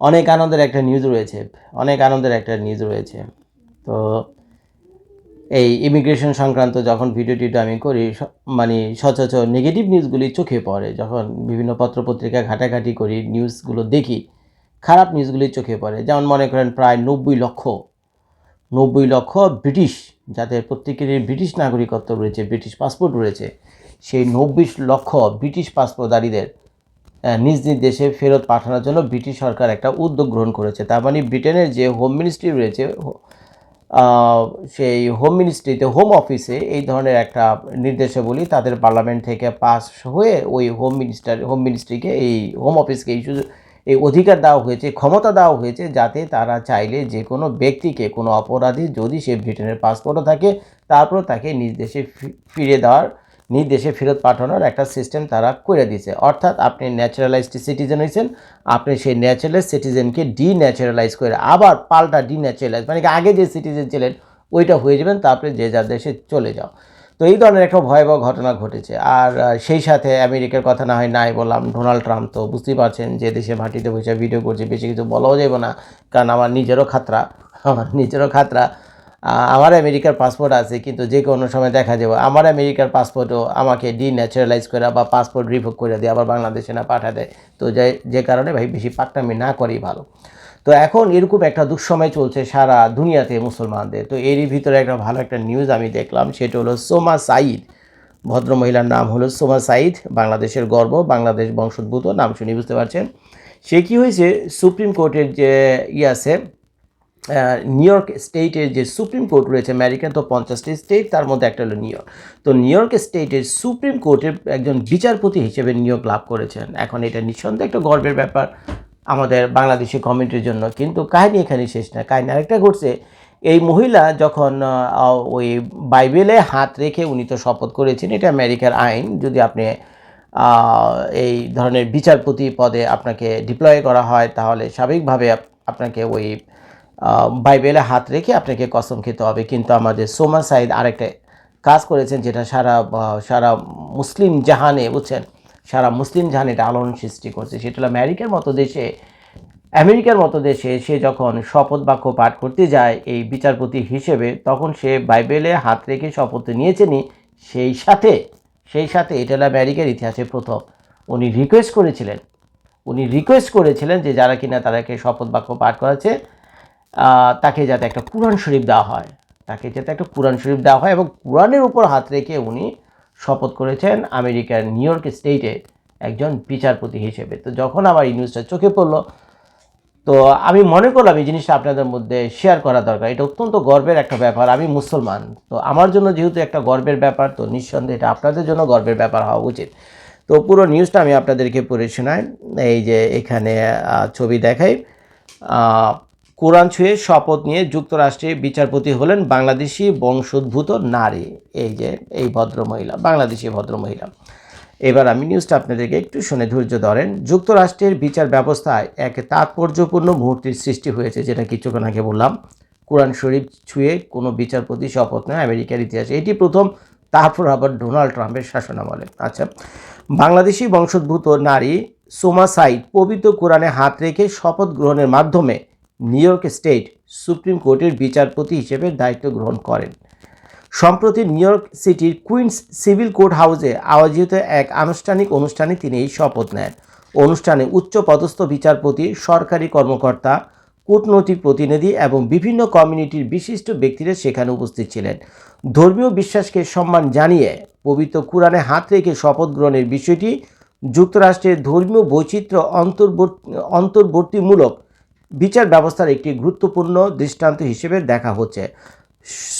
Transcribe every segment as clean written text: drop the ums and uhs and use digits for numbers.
অনেক আনন্দের একটা নিউজ রয়েছে। তো এই ইমিগ্রেশন সংক্রান্ত যখন ভিডিওটিটা আমি করি, মানে সচরাচর নেগেটিভ নিউজগুলি চোখে পড়ে। যখন বিভিন্ন পত্রপত্রিকা ঘাটাঘাটি করি, নিউজগুলো দেখি, খারাপ নিউজগুলি চোখে পড়ে। যেমন মনে করেন প্রায় 90 লক্ষ ব্রিটিশ, যাদের প্রত্যেকেরই ব্রিটিশ নাগরিকত্ব রয়েছে, ব্রিটিশ পাসপোর্ট রয়েছে, সেই 90 লক্ষ ব্রিটিশ পাসপোর্টধারীদের নিজ নিজ দেশে ফেরত পাঠানোর জন্য ব্রিটিশ সরকার একটা উদ্যোগ গ্রহণ করেছে। তার মানে ব্রিটেনের যে হোম মিনিস্ট্রি রয়েছে, সেই হোম মিনিস্ট্রিতে, হোম অফিসে এই ধরনের একটা নির্দেশাবলী তাদের পার্লামেন্ট থেকে পাস হয়ে ওই হোম মিনিস্ট্রিকে, এই হোম অফিসকে এই অধিকার দেওয়া হয়েছে, ক্ষমতা দেওয়া হয়েছে, যাতে তারা চাইলে যে কোনো ব্যক্তিকে, কোনো অপরাধী যদি সে ব্রিটেনের পাসপোর্টও থাকে, তারপর তাকে নিজ দেশে ফেরত পাঠানোর একটা সিস্টেম তারা করে দিয়েছে। অর্থাৎ আপনি ন্যাচারালাইজড সিটিজেন হয়েছেন, আপনি সেই ন্যাচারালাইজ সিটিজেনকে ডিন্যাচারালাইজ করে আবার পাল্টা ডিন্যাচারালাইজ, মানে আগে যে সিটিজেন ছিলেন ওইটা হয়ে যাবেন, তারপরে যে যার দেশে চলে যাও। তো এই ধরনের একটা ভয়াবহ ঘটনা ঘটেছে। আর সেই সাথে আমেরিকার কথা না হয় নাই বললাম, ডোনাল্ড ট্রাম্প তো বুঝতেই পারছেন যে দেশে মাটিতে বসে ভিডিও করছে, বেশি কিছু বলাও যাবে না, কারণ আমার নিজেরও খাতরা। আমার আমেরিকার পাসপোর্ট আছে, কিন্তু যে কোনো সময় দেখা যাবে আমার আমেরিকার পাসপোর্টও আমাকে ডিন্যাচারালাইজ করে বা পাসপোর্ট রিভোক করে দিয়ে আবার বাংলাদেশে না পাঠা দেয়। তো যে কারণে ভাই বেশি পাকনামি না করেই ভালো। তো এখন এরকম একটা দুঃসময় চলছে সারা দুনিয়াতে মুসলমানদের। তো এরই ভিতরে একটা ভালো একটা নিউজ আমি দেখলাম, সেটা হলো সোমা সাঈদ, ভদ্রমহিলার নাম হলো সোমা সাঈদ, বাংলাদেশের গর্ব, বাংলাদেশ বংশোদ্ভূত, নাম শুনে বুঝতে পারছেন। সে কী হয়েছে, সুপ্রিম কোর্টের যে আছে, নিউ ইয়র্ক স্টেটের যে সুপ্রিম কোর্ট রয়েছে, আমেরিকার তো 50টি স্টেট, তার মধ্যে একটা হলো নিউ ইয়র্ক। তো নিউ ইয়র্ক স্টেটের সুপ্রিম কোর্টের একজন বিচারপতি হিসেবে নিয়োগ লাভ করেছেন। এখন এটা নিঃসন্দেহে একটা গর্বের ব্যাপার আমাদের বাংলাদেশি কমিউনিটির জন্য। কিন্তু কাহিনী এখানে শেষ না, কাহিনী আরেকটা ঘটছে। এই মহিলা যখন ওই বাইবেলে হাত রেখে, উনি তো শপথ করেছেন, এটা আমেরিকার আইন, যদি আপনি এই ধরনের বিচারপতি পদে আপনাকে ডিপ্লয় করা হয়, তাহলে স্বাভাবিকভাবে আপনাকে ওই বাইবেলে হাত রেখে আপনাকে কসম খেতে হবে। কিন্তু আমাদের সোমা সাঈদ আরেকটা কাজ করেছেন, যেটা সারা মুসলিম জাহানে, বুঝছেন, সারা মুসলিম জাহানে এটা আলোড়ন সৃষ্টি করছে। সেটা হলো আমেরিকার মতো দেশে সে যখন শপথ বাক্য পাঠ করতে যায় এই বিচারপতি হিসেবে, তখন সে বাইবেলে হাত রেখে শপথ নিয়েছেনই। সেই সাথে এটা হলো আমেরিকার ইতিহাসে প্রথম। উনি রিকোয়েস্ট করেছিলেন যে যারা কিনা তাদেরকে শপথ বাক্য পাঠ করাচ্ছে, তাকে যাতে একটা কুরআন শরীফ দেওয়া হয়, এবং কুরআনের উপর হাত রেখে উনি শপথ করেছেন আমেরিকার নিউ ইয়র্ক স্টেটে একজন বিচারপতি হিসেবে। তো যখন আমার এই নিউজটা চোখে পড়লো, তো আমি মনে করলাম এই জিনিসটা আপনাদের মধ্যে শেয়ার করা দরকার। এটা অত্যন্ত গর্বের একটা ব্যাপার। আমি মুসলমান, তো আমার জন্য যেহেতু একটা গর্বের ব্যাপার, তো নিঃসন্দেহে এটা আপনাদের জন্য গর্বের ব্যাপার হওয়া উচিত। তো পুরো নিউজটা আমি আপনাদেরকে পড়ে শোনাই। এই যে এখানে ছবি দেখাই, কোরআন ছুঁয়ে শপথ নিয়ে যুক্তরাষ্ট্রে বিচারপতি হলেন বাংলাদেশি বংশোদ্ভূত নারী। এই যে এই ভদ্রমহিলা, বাংলাদেশি ভদ্রমহিলা। এবার আমি নিউজটা আপনাদেরকে একটু শুনে ধৈর্য ধরেন। যুক্তরাষ্ট্রের বিচার ব্যবস্থায় এক তাৎপর্যপূর্ণ মুহূর্তের সৃষ্টি হয়েছে, যেটা কিছুক্ষণ আগে বললাম। কোরআন শরীফ ছুঁয়ে কোনো বিচারপতি শপথ নেয় আমেরিকার ইতিহাসে, এটি প্রথম। তারপর আবার ডোনাল্ড ট্রাম্পের শাসনামলে। আচ্ছা, বাংলাদেশি বংশোদ্ভূত নারী সোমা সাঈদ পবিত্র কোরআনে হাত রেখে শপথ গ্রহণের মাধ্যমে নিউ ইয়র্ক স্টেট সুপ্রিম কোর্টের বিচারপতি হিসেবে দায়িত্ব গ্রহণ করেন। সম্প্রতি নিউ ইয়র্ক সিটির কুইন্স সিভিল কোর্ট হাউসে আয়োজিত এক আনুষ্ঠানিক অনুষ্ঠানে তিনি এই শপথ নেন। অনুষ্ঠানে উচ্চপদস্থ বিচারপতি, সরকারি কর্মকর্তা, কূটনৈতিক প্রতিনিধি এবং বিভিন্ন কমিউনিটির বিশিষ্ট ব্যক্তিরা সেখানে উপস্থিত ছিলেন। ধর্মীয় বিশ্বাসকে সম্মান জানিয়ে পবিত্র কোরআনে হাত রেখে শপথ গ্রহণের বিষয়টি যুক্তরাষ্ট্রের ধর্মীয় বৈচিত্র্য অন্তর্বর্তীমূলক বিচার ব্যবস্থার একটি গুরুত্বপূর্ণ দৃষ্টান্ত হিসেবে দেখা হচ্ছে।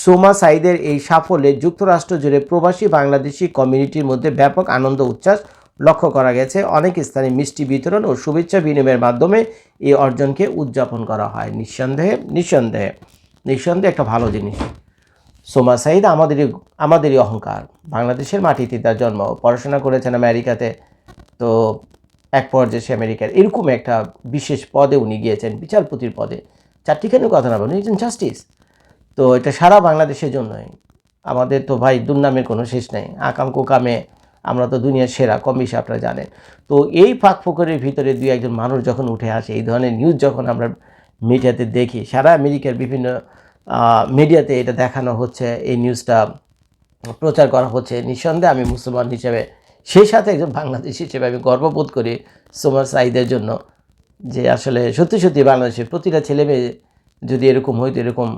সোমা সাঈদের এই সাফল্যে যুক্তরাষ্ট্র জুড়ে প্রবাসী বাংলাদেশি কমিউনিটির মধ্যে ব্যাপক আনন্দ উচ্ছ্বাস লক্ষ্য করা গেছে। অনেক স্থানে মিষ্টি বিতরণ ও শুভেচ্ছা বিনিময়ের মাধ্যমে এই অর্জনকে উদযাপন করা হয়। নিঃসন্দেহে একটা ভালো জিনিস। সোমা সাঈদ আমাদেরই অহংকার। বাংলাদেশের মাটিতে তার জন্ম, পড়াশোনা করেছেন আমেরিকাতে। তো এক পর্যায়ে সে আমেরিকার এরকম একটা বিশেষ পদে উনি গিয়েছেন, বিচারপতির পদে। চারটিখানি কথা না বলেন, একজন জাস্টিস। তো এটা সারা বাংলাদেশের জন্যই। আমাদের তো ভাই দুর্নামের কোনো শেষ নেই। আকাম কুকামে আমরা তো দুনিয়ার সেরা, কম বেশি আপনারা জানেন। তো এই ফাঁক ফোকরের ভিতরে দুই একজন মানুষ যখন উঠে আসে, এই ধরনের নিউজ যখন আমরা মিডিয়াতে দেখি, সারা আমেরিকার বিভিন্ন মিডিয়াতে এটা দেখানো হচ্ছে, এই নিউজটা প্রচার করা হচ্ছে, নিঃসন্দেহে আমি মুসলমান হিসেবে, সেই সাথে একজন বাংলাদেশি হিসেবে আমি গর্ববোধ করি সুমন সাঈদের জন্য, যে আসলে সত্যি সত্যি বাংলাদেশের প্রতিটা ছেলে মেয়ে যদি এরকম হইতো, এরকম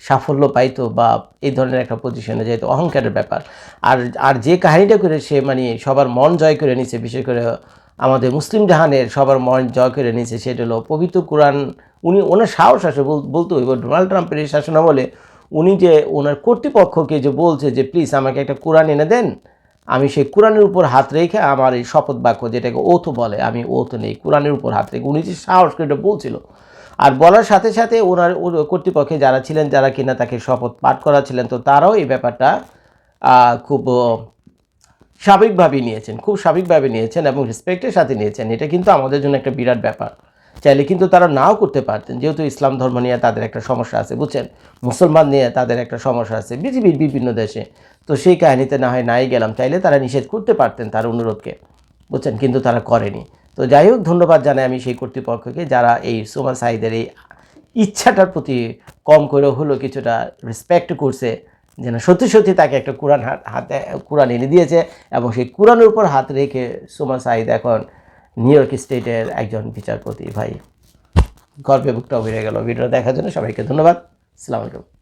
সাফল্য পাইতো বা এই ধরনের একটা পজিশনে যেত, অহংকারের ব্যাপার। আর আর যে কাহিনীটা করে সে মানে সবার মন জয় করে নিছে, বিশেষ করে আমাদের মুসলিম জাহানের সবার মন জয় করে নিছে, সেটা হলো পবিত্র কোরআন। ওনার সাহস আসে বলতে হইব, ডোনাল্ড ট্রাম্পের এই শাসনামলে উনি যে ওনার কর্তৃপক্ষকে যে বলছে যে প্লিজ আমাকে একটা কোরআন এনে দেন, আমি সেই কোরআনের উপর হাত রেখে আমার এই শপথ বাক্য, যেটাকে ওথ বলে, আমি ওথ নেই, কোরআনের উপর হাত রেখে উনি যে সাহস করে এটা বলছিল। আর বলার সাথে সাথে ওনার কর্তৃপক্ষে যারা ছিলেন, যারা কিনা তাকে শপথ পাঠ করাছিলেন, তো তারাও এই ব্যাপারটা খুব স্বাভাবিকভাবে নিয়েছেন, খুব স্বাভাবিকভাবে নিয়েছেন এবং রেসপেক্টের সাথে নিয়েছেন। এটা কিন্তু আমাদের জন্য একটা বিরাট ব্যাপার। চাইলে কিন্তু তারা নাও করতে পারতেন, যেহেতু ইসলাম ধর্ম নিয়ে তাদের একটা সমস্যা আছে, বুঝছেন, মুসলমান নিয়ে তাদের একটা সমস্যা আছে পৃথিবীর বিভিন্ন দেশে। তো সেই কাহিনীতে না হয় নাই গেলাম, চাইলে তারা নিষেধ করতে পারতেন তার অনুরোধকে, বুঝছেন, কিন্তু তারা করেনি। তো যাই হোক, ধন্যবাদ জানাই আমি সেই কর্তৃপক্ষকে যারা এই সুমন সাঈদের এই ইচ্ছাটার প্রতি কম করে হলো কিছুটা রেসপেক্ট করছে, যেন সত্যি সত্যি তাকে একটা হাতে কোরআন এনে দিয়েছে, এবং সেই কোরআনের উপর হাত রেখে সুমন সাঈদ এখন নিউ ইয়র্ক স্টেটের একজন বিচারপতি। ভাই গর্বে বুকটা বেড়ে গেল। ভিডিওটা দেখার জন্য সবাইকে ধন্যবাদ। আসসালামু আলাইকুম।